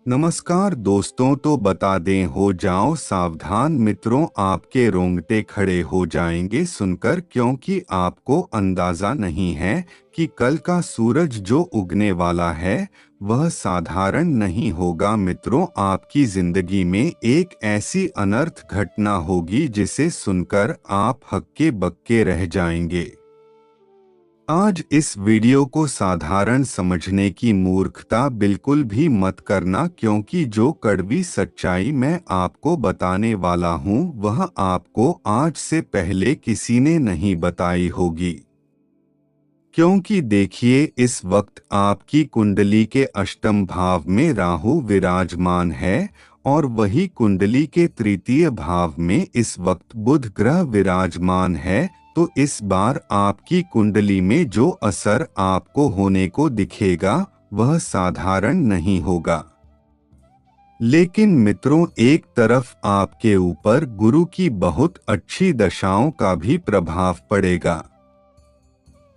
नमस्कार दोस्तों, तो बता दें, हो जाओ सावधान मित्रों, आपके रोंगटे खड़े हो जाएंगे सुनकर, क्योंकि आपको अंदाजा नहीं है कि कल का सूरज जो उगने वाला है वह साधारण नहीं होगा। मित्रों, आपकी जिंदगी में एक ऐसी अनर्थ घटना होगी जिसे सुनकर आप हक्के बक्के रह जाएंगे। आज इस वीडियो को साधारण समझने की मूर्खता बिल्कुल भी मत करना, क्योंकि जो कड़वी सच्चाई मैं आपको बताने वाला हूँ वह आपको आज से पहले किसी ने नहीं बताई होगी। क्योंकि देखिए, इस वक्त आपकी कुंडली के अष्टम भाव में राहु विराजमान है और वही कुंडली के तृतीय भाव में इस वक्त बुध ग्रह विराजमान है। तो इस बार आपकी कुंडली में जो असर आपको होने को दिखेगा वह साधारण नहीं होगा। लेकिन मित्रों, एक तरफ आपके ऊपर गुरु की बहुत अच्छी दशाओं का भी प्रभाव पड़ेगा,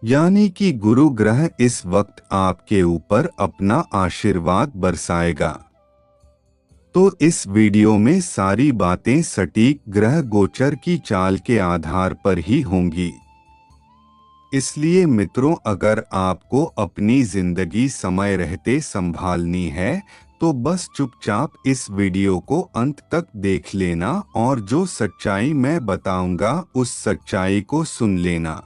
यानी कि गुरु ग्रह इस वक्त आपके ऊपर अपना आशीर्वाद बरसाएगा। तो इस वीडियो में सारी बातें सटीक ग्रह गोचर की चाल के आधार पर ही होंगी। इसलिए मित्रों, अगर आपको अपनी जिंदगी समय रहते संभालनी है तो बस चुपचाप इस वीडियो को अंत तक देख लेना और जो सच्चाई मैं बताऊंगा उस सच्चाई को सुन लेना।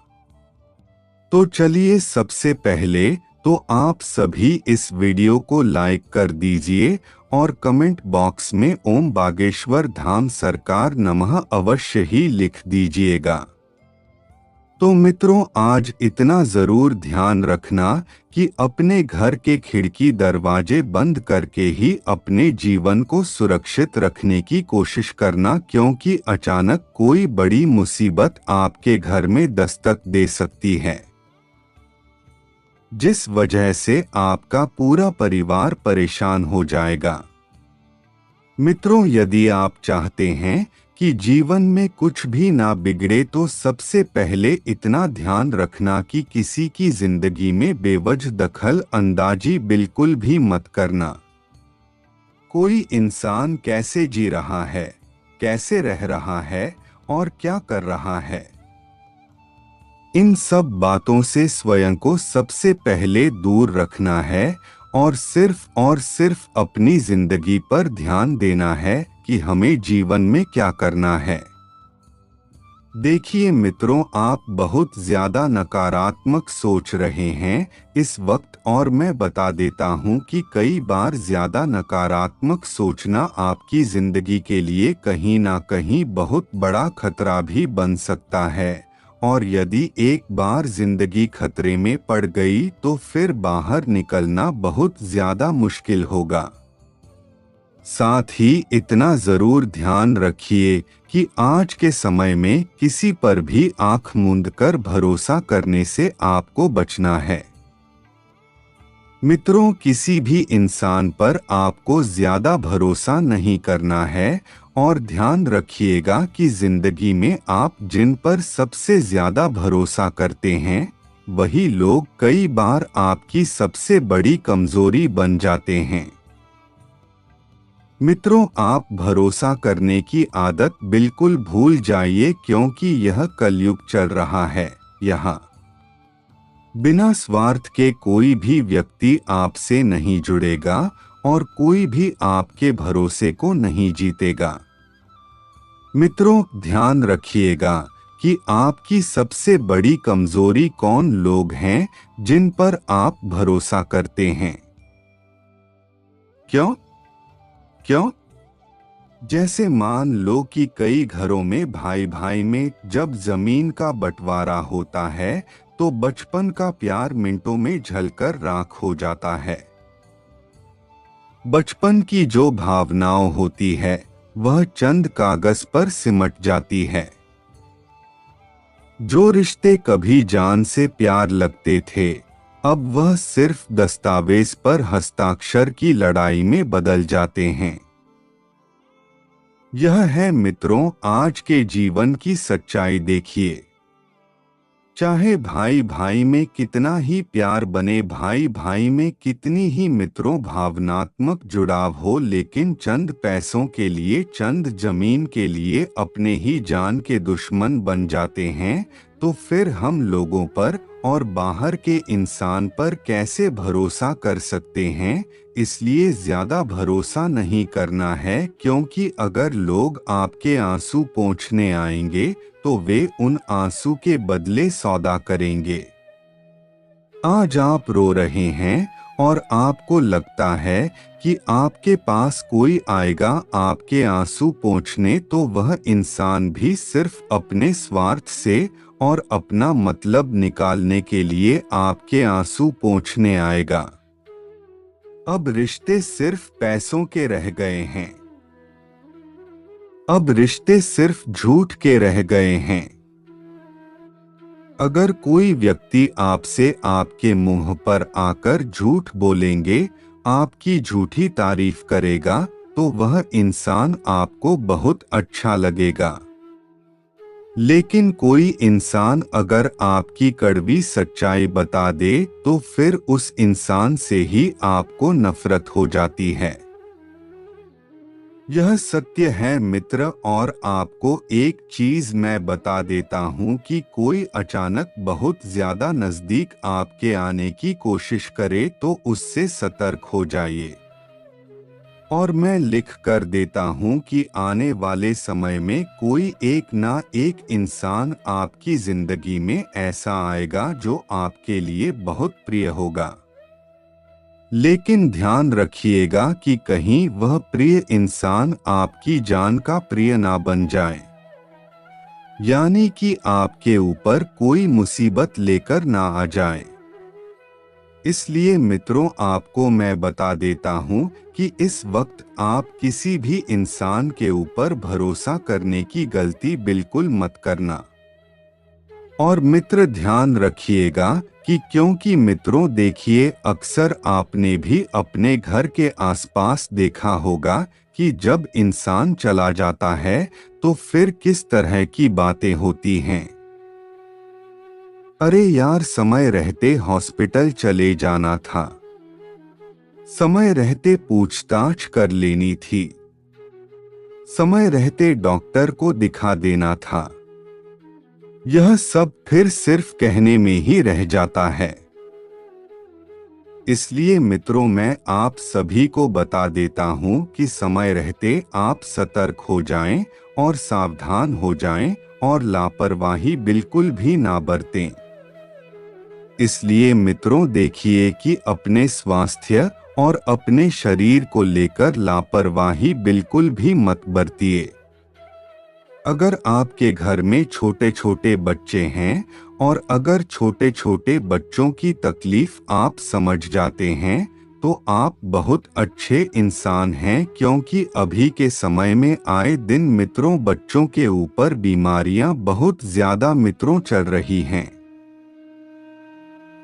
तो चलिए, सबसे पहले तो आप सभी इस वीडियो को लाइक कर दीजिए और कमेंट बॉक्स में ओम बागेश्वर धाम सरकार नमः अवश्य ही लिख दीजिएगा। तो मित्रों, आज इतना जरूर ध्यान रखना कि अपने घर के खिड़की दरवाजे बंद करके ही अपने जीवन को सुरक्षित रखने की कोशिश करना, क्योंकि अचानक कोई बड़ी मुसीबत आपके घर में दस्तक दे सकती है, जिस वजह से आपका पूरा परिवार परेशान हो जाएगा। मित्रों, यदि आप चाहते हैं कि जीवन में कुछ भी ना बिगड़े तो सबसे पहले इतना ध्यान रखना कि किसी की जिंदगी में बेवजह दखल अंदाजी बिल्कुल भी मत करना। कोई इंसान कैसे जी रहा है, कैसे रह रहा है और क्या कर रहा है, इन सब बातों से स्वयं को सबसे पहले दूर रखना है और सिर्फ अपनी जिंदगी पर ध्यान देना है कि हमें जीवन में क्या करना है। देखिए मित्रों, आप बहुत ज्यादा नकारात्मक सोच रहे हैं इस वक्त, और मैं बता देता हूं कि कई बार ज्यादा नकारात्मक सोचना आपकी जिंदगी के लिए कहीं ना कहीं बहुत बड़ा खतरा भी बन सकता है, और यदि एक बार जिंदगी खतरे में पड़ गई तो फिर बाहर निकलना बहुत ज्यादा मुश्किल होगा। साथ ही इतना जरूर ध्यान रखिए कि आज के समय में किसी पर भी आंख मूंद कर भरोसा करने से आपको बचना है। मित्रों, किसी भी इंसान पर आपको ज्यादा भरोसा नहीं करना है, और ध्यान रखिएगा कि जिंदगी में आप जिन पर सबसे ज्यादा भरोसा करते हैं वही लोग कई बार आपकी सबसे बड़ी कमजोरी बन जाते हैं। मित्रों, आप भरोसा करने की आदत बिल्कुल भूल जाइए, क्योंकि यह कलयुग चल रहा है। यहाँ बिना स्वार्थ के कोई भी व्यक्ति आपसे नहीं जुड़ेगा और कोई भी आपके भरोसे को नहीं जीतेगा। मित्रों, ध्यान रखिएगा कि आपकी सबसे बड़ी कमजोरी कौन लोग हैं जिन पर आप भरोसा करते हैं। क्यों? जैसे मान लो कि कई घरों में भाई भाई में जब जमीन का बंटवारा होता है तो बचपन का प्यार मिनटों में जलकर राख हो जाता है। बचपन की जो भावनाओं होती है वह चंद कागज पर सिमट जाती है। जो रिश्ते कभी जान से प्यार लगते थे अब वह सिर्फ दस्तावेज पर हस्ताक्षर की लड़ाई में बदल जाते हैं। यह है मित्रों आज के जीवन की सच्चाई। देखिए, चाहे भाई भाई में कितना ही प्यार बने, भाई भाई में कितनी ही मित्रों भावनात्मक जुड़ाव हो, लेकिन चंद पैसों के लिए, चंद जमीन के लिए अपने ही जान के दुश्मन बन जाते हैं, तो फिर हम लोगों पर और बाहर के इंसान पर कैसे भरोसा कर सकते हैं। इसलिए ज्यादा भरोसा नहीं करना है, क्योंकि अगर लोग आपके आंसू पोंछने आएंगे तो वे उन आंसू के बदले सौदा करेंगे। आज आप रो रहे हैं और आपको लगता है कि आपके पास कोई आएगा आपके आंसू पोंछने, तो वह इंसान भी सिर्फ अपने स्वार्थ से और अपना मतलब निकालने के लिए आपके आंसू पोंछने आएगा। अब रिश्ते सिर्फ पैसों के रह गए हैं। अब रिश्ते सिर्फ झूठ के रह गए हैं। अगर कोई व्यक्ति आपसे आपके मुंह पर आकर झूठ बोलेंगे, आपकी झूठी तारीफ करेगा, तो वह इंसान आपको बहुत अच्छा लगेगा। लेकिन कोई इंसान अगर आपकी कड़वी सच्चाई बता दे, तो फिर उस इंसान से ही आपको नफरत हो जाती है। यह सत्य है मित्र। और आपको एक चीज मैं बता देता हूँ कि कोई अचानक बहुत ज्यादा नजदीक आपके आने की कोशिश करे तो उससे सतर्क हो जाइए। और मैं लिख कर देता हूँ कि आने वाले समय में कोई एक ना एक इंसान आपकी जिंदगी में ऐसा आएगा जो आपके लिए बहुत प्रिय होगा। लेकिन ध्यान रखिएगा कि कहीं वह प्रिय इंसान आपकी जान का प्रिय ना बन जाए, यानी कि आपके ऊपर कोई मुसीबत लेकर ना आ जाए। इसलिए मित्रों, आपको मैं बता देता हूँ कि इस वक्त आप किसी भी इंसान के ऊपर भरोसा करने की गलती बिल्कुल मत करना। और मित्र ध्यान रखिएगा कि क्योंकि मित्रों देखिए, अक्सर आपने भी अपने घर के आसपास देखा होगा कि जब इंसान चला जाता है तो फिर किस तरह की बातें होती हैं। अरे यार, समय रहते हॉस्पिटल चले जाना था, समय रहते पूछताछ कर लेनी थी, समय रहते डॉक्टर को दिखा देना था। यह सब फिर सिर्फ कहने में ही रह जाता है। इसलिए मित्रों, मैं आप सभी को बता देता हूं कि समय रहते आप सतर्क हो जाएं और सावधान हो जाएं और लापरवाही बिल्कुल भी ना बरतें। इसलिए मित्रों देखिए कि अपने स्वास्थ्य और अपने शरीर को लेकर लापरवाही बिल्कुल भी मत बरतिए। अगर आपके घर में छोटे छोटे बच्चे हैं और अगर छोटे छोटे बच्चों की तकलीफ आप समझ जाते हैं, तो आप बहुत अच्छे इंसान हैं, क्योंकि अभी के समय में आए दिन मित्रों बच्चों के ऊपर बीमारियां बहुत ज्यादा मित्रों चल रही हैं।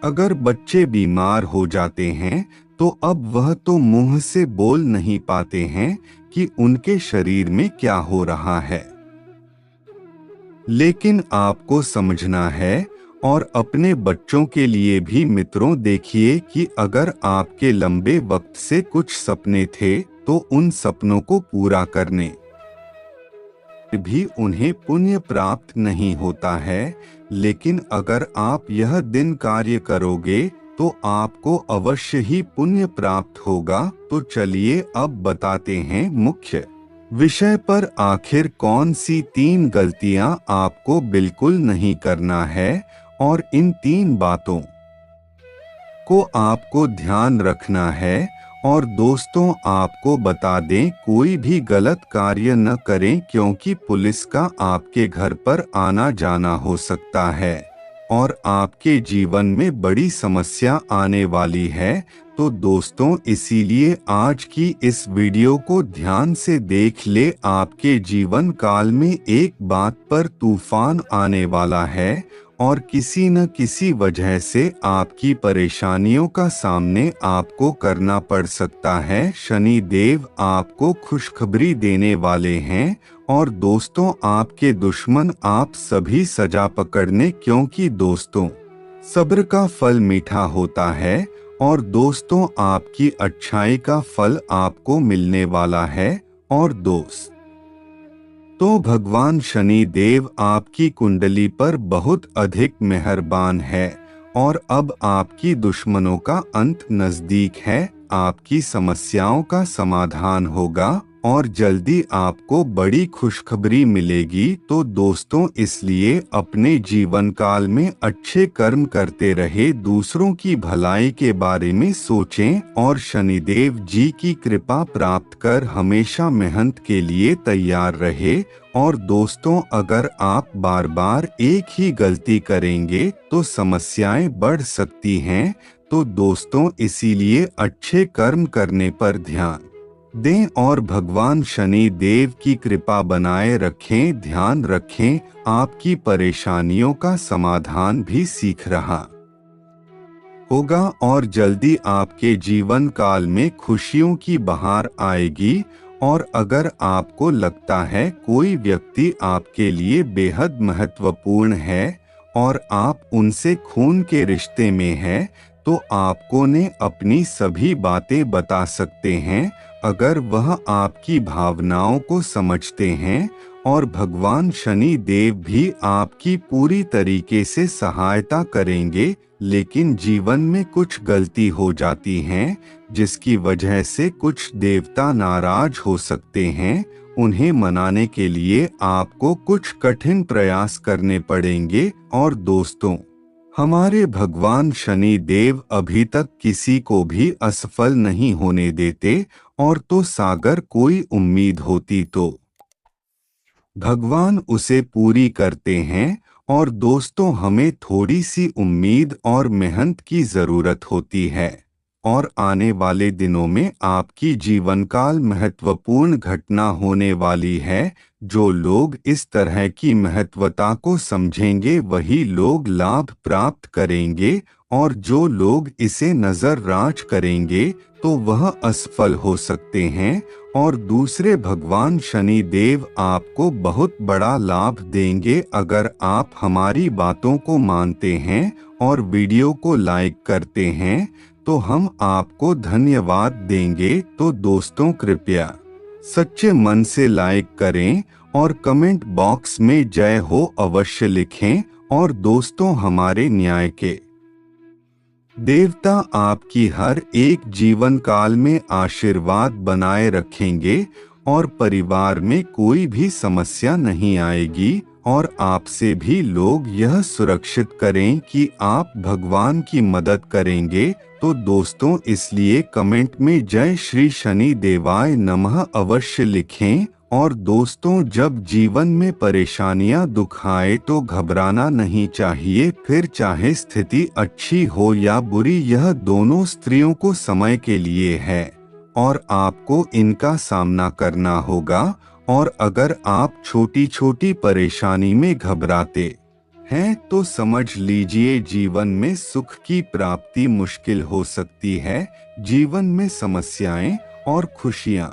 अगर बच्चे बीमार हो जाते हैं तो अब वह तो मुंह से बोल नहीं पाते हैं कि उनके शरीर में क्या हो रहा है। लेकिन आपको समझना है, और अपने बच्चों के लिए भी मित्रों देखिए कि अगर आपके लंबे वक्त से कुछ सपने थे तो उन सपनों को पूरा करने भी उन्हें पुण्य प्राप्त नहीं होता है। लेकिन अगर आप यह दिन कार्य करोगे तो आपको अवश्य ही पुण्य प्राप्त होगा। तो चलिए अब बताते हैं मुख्य विषय पर, आखिर कौन सी 3 गलतियां आपको बिल्कुल नहीं करना है, और इन 3 बातों को आपको ध्यान रखना है। और दोस्तों, आपको बता दें, कोई भी गलत कार्य न करें, क्योंकि पुलिस का आपके घर पर आना जाना हो सकता है और आपके जीवन में बड़ी समस्या आने वाली है। तो दोस्तों, इसीलिए आज की इस वीडियो को ध्यान से देख ले। आपके जीवन काल में एक बात पर तूफान आने वाला है और किसी न किसी वजह से आपकी परेशानियों का सामने आपको करना पड़ सकता है। शनि देव आपको खुशखबरी देने वाले हैं और दोस्तों आपके दुश्मन आप सभी सजा पकड़ने, क्योंकि दोस्तों सब्र का फल मीठा होता है और दोस्तों आपकी अच्छाई का फल आपको मिलने वाला है। और दोस्त तो भगवान शनि देव आपकी कुंडली पर बहुत अधिक मेहरबान है और अब आपकी दुश्मनों का अंत नजदीक है। आपकी समस्याओं का समाधान होगा और जल्दी आपको बड़ी खुशखबरी मिलेगी। तो दोस्तों इसलिए अपने जीवन काल में अच्छे कर्म करते रहे, दूसरों की भलाई के बारे में सोचें और शनिदेव जी की कृपा प्राप्त कर हमेशा मेहनत के लिए तैयार रहे। और दोस्तों अगर आप बार बार एक ही गलती करेंगे तो समस्याएं बढ़ सकती हैं। तो दोस्तों इसीलिए अच्छे कर्म करने पर ध्यान दें और भगवान शनि देव की कृपा बनाए रखें। ध्यान रखें आपकी परेशानियों का समाधान भी सीख रहा होगा और जल्दी आपके जीवन काल में खुशियों की बहार आएगी। और अगर आपको लगता है कोई व्यक्ति आपके लिए बेहद महत्वपूर्ण है और आप उनसे खून के रिश्ते में हैं, तो आपको ने अपनी सभी बातें बता सकते हैं। अगर वह आपकी भावनाओं को समझते हैं और भगवान शनि देव भी आपकी पूरी तरीके से सहायता करेंगे। लेकिन जीवन में कुछ गलती हो जाती हैं जिसकी वजह से कुछ देवता नाराज हो सकते हैं। उन्हें मनाने के लिए आपको कुछ कठिन प्रयास करने पड़ेंगे। और दोस्तों हमारे भगवान शनि देव अभी तक किसी को भी असफल नहीं होने देते, और तो सागर कोई उम्मीद होती तो भगवान उसे पूरी करते हैं। और दोस्तों हमें थोड़ी सी उम्मीद और मेहनत की जरूरत होती है। और आने वाले दिनों में आपकी जीवन काल महत्वपूर्ण घटना होने वाली है। जो लोग इस तरह की महत्वता को समझेंगे वही लोग लाभ प्राप्त करेंगे, और जो लोग इसे नजरअंदाज करेंगे तो वह असफल हो सकते हैं। और दूसरे भगवान शनि देव आपको बहुत बड़ा लाभ देंगे अगर आप हमारी बातों को मानते हैं और वीडियो को लाइक करते हैं, तो हम आपको धन्यवाद देंगे। तो दोस्तों कृपया सच्चे मन से लाइक करें और कमेंट बॉक्स में जय हो अवश्य लिखें। और दोस्तों हमारे न्याय के देवता आपकी हर एक जीवन काल में आशीर्वाद बनाए रखेंगे और परिवार में कोई भी समस्या नहीं आएगी। और आपसे भी लोग यह सुरक्षित करें कि आप भगवान की मदद करेंगे। तो दोस्तों इसलिए कमेंट में जय श्री शनि देवाय नमः अवश्य लिखें। और दोस्तों जब जीवन में परेशानियां दुख आए तो घबराना नहीं चाहिए। फिर चाहे स्थिति अच्छी हो या बुरी, यह दोनों स्त्रियों को समय के लिए है और आपको इनका सामना करना होगा। और अगर आप छोटी छोटी परेशानी में घबराते हैं तो समझ लीजिए जीवन में सुख की प्राप्ति मुश्किल हो सकती है। जीवन में समस्याएं और खुशियां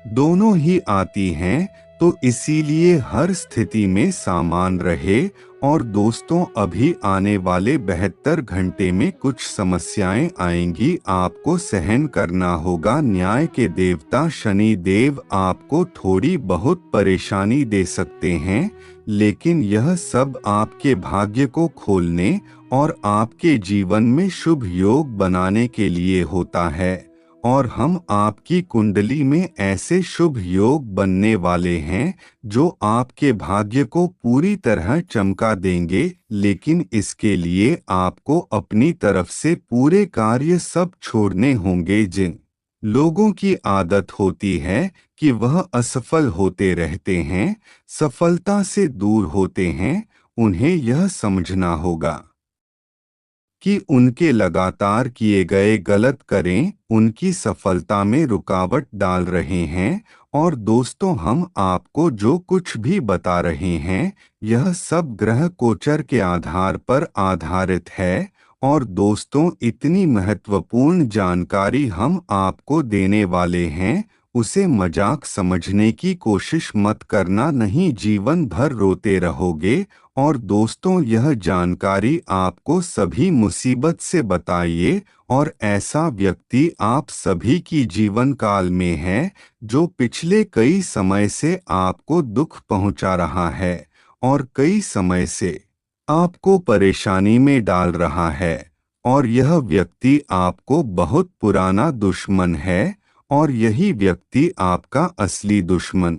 दोनों ही आती हैं, तो इसीलिए हर स्थिति में सामान रहे। और दोस्तों अभी आने वाले 72 घंटे में कुछ समस्याएं आएंगी, आपको सहन करना होगा। न्याय के देवता शनि देव आपको थोड़ी बहुत परेशानी दे सकते हैं, लेकिन यह सब आपके भाग्य को खोलने और आपके जीवन में शुभ योग बनाने के लिए होता है। और हम आपकी कुंडली में ऐसे शुभ योग बनने वाले हैं जो आपके भाग्य को पूरी तरह चमका देंगे। लेकिन इसके लिए आपको अपनी तरफ से पूरे कार्य सब छोड़ने होंगे। जिन लोगों की आदत होती है कि वह असफल होते रहते हैं, सफलता से दूर होते हैं, उन्हें यह समझना होगा कि उनके लगातार किए गए गलत करें उनकी सफलता में रुकावट डाल रहे हैं। और दोस्तों, हम आपको जो कुछ भी बता रहे हैं यह सब ग्रह गोचर के आधार पर आधारित है। और दोस्तों, इतनी महत्वपूर्ण जानकारी हम आपको देने वाले हैं, उसे मजाक समझने की कोशिश मत करना, नहीं जीवन भर रोते रहोगे। और दोस्तों, यह जानकारी आपको सभी मुसीबत से बताइए। और ऐसा व्यक्ति आप सभी की जीवन काल में है जो पिछले कई समय से आपको दुख पहुंचा रहा है और कई समय से आपको परेशानी में डाल रहा है। और यह व्यक्ति आपको बहुत पुराना दुश्मन है और यही व्यक्ति आपका असली दुश्मन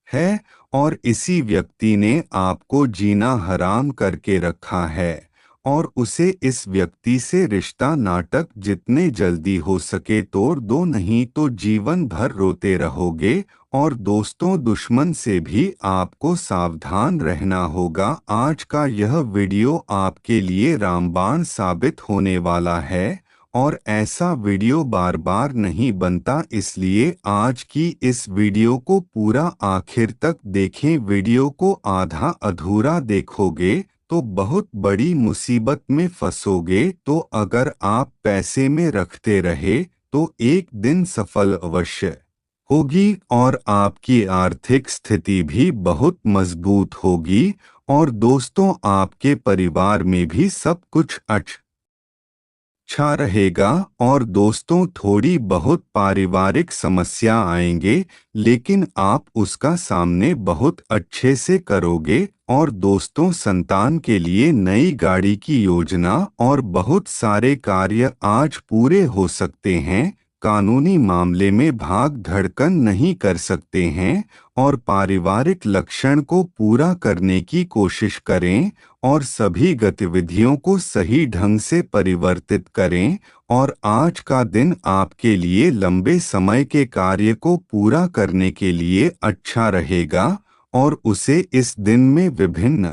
है। और इसी व्यक्ति ने आपको जीना हराम करके रखा है। और उसे इस व्यक्ति से रिश्ता नाटक जितने जल्दी हो सके तोड़ दो, नहीं तो जीवन भर रोते रहोगे। और दोस्तों, दुश्मन से भी आपको सावधान रहना होगा। आज का यह वीडियो आपके लिए रामबाण साबित होने वाला है और ऐसा वीडियो बार बार नहीं बनता, इसलिए आज की इस वीडियो को पूरा आखिर तक देखें। वीडियो को आधा अधूरा देखोगे तो बहुत बड़ी मुसीबत में फंसोगे। तो अगर आप पैसे में रखते रहे तो एक दिन सफल अवश्य होगी और आपकी आर्थिक स्थिति भी बहुत मजबूत होगी। और दोस्तों, आपके परिवार में भी सब कुछ अच्छा रहेगा। और दोस्तों, थोड़ी बहुत पारिवारिक समस्या आएंगे लेकिन आप उसका सामने बहुत अच्छे से करोगे। और दोस्तों, संतान के लिए नई गाड़ी की योजना और बहुत सारे कार्य आज पूरे हो सकते हैं। कानूनी मामले में भाग धड़कन नहीं कर सकते हैं और पारिवारिक लक्षण को पूरा करने की कोशिश करें और सभी गतिविधियों को सही ढंग से परिवर्तित करें। और आज का दिन आपके लिए लंबे समय के कार्य को पूरा करने के लिए अच्छा रहेगा और उसे इस दिन में विभिन्न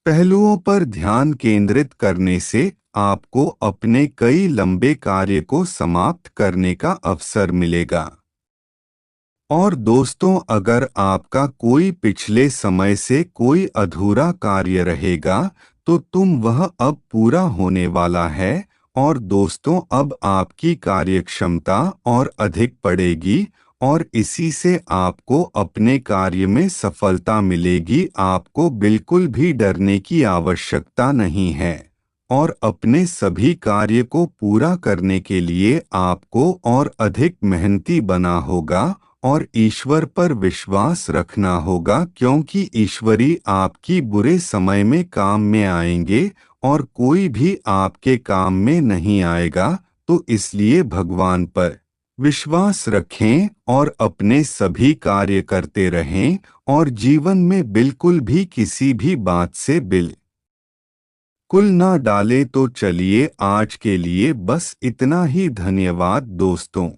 पहलुओं पर ध्यान केंद्रित करने से आपको अपने कई लंबे कार्य को समाप्त करने का अवसर मिलेगा। और दोस्तों, अगर आपका कोई पिछले समय से कोई अधूरा कार्य रहेगा तो वह अब पूरा होने वाला है। और दोस्तों, अब आपकी कार्यक्षमता और अधिक बढ़ेगी और इसी से आपको अपने कार्य में सफलता मिलेगी। आपको बिल्कुल भी डरने की आवश्यकता नहीं है और अपने सभी कार्य को पूरा करने के लिए आपको और अधिक मेहनती बना होगा और ईश्वर पर विश्वास रखना होगा, क्योंकि ईश्वरी आपकी बुरे समय में काम में आएंगे और कोई भी आपके काम में नहीं आएगा। तो इसलिए भगवान पर विश्वास रखें और अपने सभी कार्य करते रहें और जीवन में बिल्कुल भी किसी भी बात से कुल ना डाले। तो चलिए, आज के लिए बस इतना ही। धन्यवाद दोस्तों।